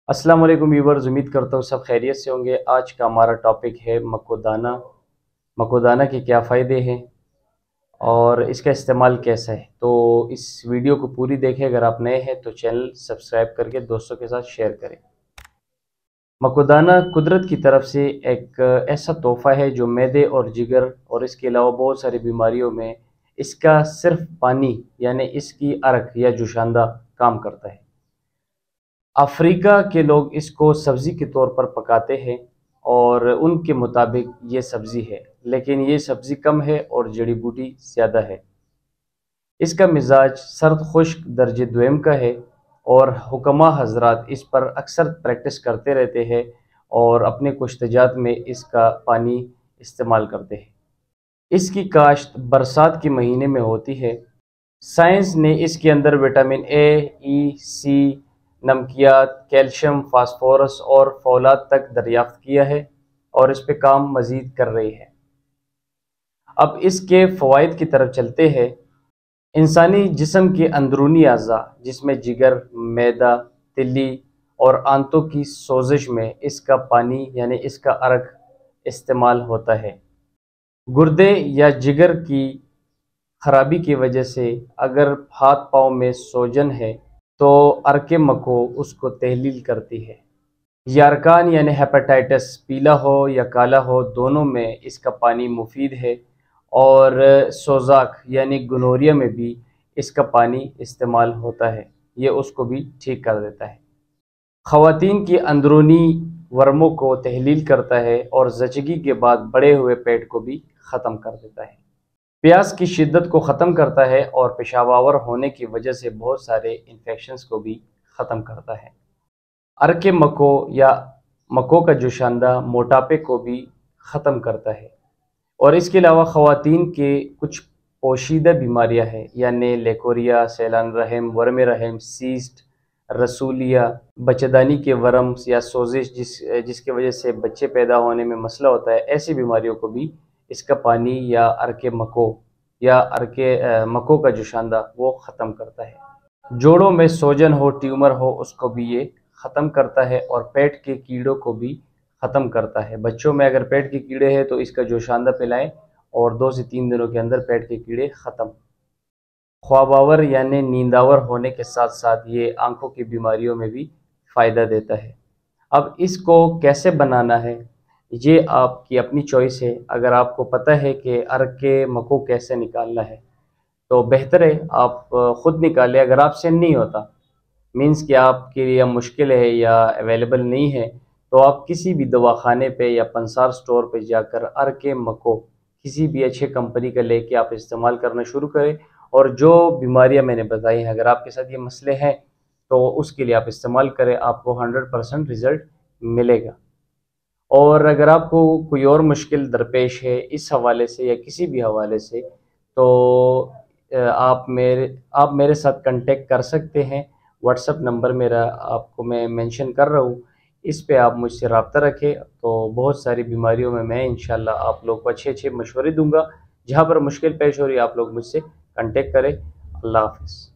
अस्सलाम वालेकुम व्यूवर्स, उम्मीद करता हूँ सब खैरियत से होंगे। आज का हमारा टॉपिक है मकोदाना। मकोदाना के क्या फ़ायदे हैं और इसका इस्तेमाल कैसा है। तो इस वीडियो को पूरी देखें। अगर आप नए हैं तो चैनल सब्सक्राइब करके दोस्तों के साथ शेयर करें। मकोदाना कुदरत की तरफ से एक ऐसा तोहफ़ा है जो मैदे और जिगर और इसके अलावा बहुत सारी बीमारियों में इसका सिर्फ पानी यानी इसकी अर्क या जुशांदा काम करता है। अफ्रीका के लोग इसको सब्ज़ी के तौर पर पकाते हैं और उनके मुताबिक ये सब्ज़ी है, लेकिन ये सब्ज़ी कम है और जड़ी बूटी ज़्यादा है। इसका मिजाज सर्द खुश्क दर्जे द्वम का है और हुक्मा हजरात इस पर अक्सर प्रैक्टिस करते रहते हैं और अपने कुश्तजात में इसका पानी इस्तेमाल करते हैं। इसकी काश्त बरसात के महीने में होती है। साइंस ने इसके अंदर विटामिन ए, ई, सी, नमकियात, कैल्शियम, फास्फोरस और फौलाद तक दरियाफ्त किया है और इस पे काम मज़ीद कर रही है। अब इसके फ़वाइद की तरफ चलते हैं। इंसानी जिस्म के अंदरूनी अज़ा जिसमें जिगर, मैदा, तिल्ली और आंतों की सोजिश में इसका पानी यानी इसका अर्क इस्तेमाल होता है। गुर्दे या जिगर की खराबी की वजह से अगर हाथ पाँव में सोजन है तो अर्के मको उसको तहलील करती है। यारकान यानी हेपेटाइटिस पीला हो या काला हो, दोनों में इसका पानी मुफीद है और सोजाक यानी गोनोरिया में भी इसका पानी इस्तेमाल होता है, ये उसको भी ठीक कर देता है। ख़वातीन की अंदरूनी वर्मों को तहलील करता है और ज़चगी के बाद बड़े हुए पेट को भी ख़त्म कर देता है। प्यास की शिद्दत को ख़त्म करता है और पेशाबावर होने की वजह से बहुत सारे इन्फेक्शंस को भी ख़त्म करता है। अर्के मको या मको का जुशांदा मोटापे को भी ख़त्म करता है और इसके अलावा ख़वातीन के कुछ पोशीदा बीमारियां हैं यानी लेकोरिया, सैलान रहम, वर्म रहम, सीस्ट, रसूलिया, बच्चेदानी के वर्म या सोजिश जिसकी वजह से बच्चे पैदा होने में मसला होता है, ऐसी बीमारियों को भी इसका पानी या अर्के मको या अर्के मको का जुशांदा वो ख़त्म करता है। जोड़ों में सोजन हो, ट्यूमर हो, उसको भी ये ख़त्म करता है और पेट के कीड़ों को भी ख़त्म करता है। बच्चों में अगर पेट के कीड़े हैं तो इसका जुशांदा पिलाएं और 2 से 3 दिनों के अंदर पेट के कीड़े ख़त्म। ख्वाबावर यानी नींदावर होने के साथ साथ ये आंखों की बीमारियों में भी फ़ायदा देता है। अब इसको कैसे बनाना है ये आपकी अपनी चॉइस है। अगर आपको पता है कि अर्के मको कैसे निकालना है तो बेहतर है आप ख़ुद निकालें। अगर आपसे नहीं होता मीन्स कि आपके लिए मुश्किल है या अवेलेबल नहीं है तो आप किसी भी दवाखाने पे या पंसार स्टोर पे जाकर अर्के मको किसी भी अच्छे कंपनी का लेके आप इस्तेमाल करना शुरू करें और जो बीमारियां मैंने बताई हैं अगर आपके साथ ये मसले हैं तो उसके लिए आप इस्तेमाल करें, आपको 100% रिज़ल्ट मिलेगा। और अगर आपको कोई और मुश्किल दरपेश है इस हवाले से या किसी भी हवाले से तो आप मेरे साथ कांटेक्ट कर सकते हैं। व्हाट्सएप नंबर मेरा आपको मैं मेंशन कर रहा हूँ, इस पे आप मुझसे रब्ता रखें तो बहुत सारी बीमारियों में मैं इंशाल्लाह आप लोग को अच्छे मशवरे दूंगा। जहाँ पर मुश्किल पेश हो रही है आप लोग मुझसे कांटेक्ट करें। अल्लाह हाफ़िज़।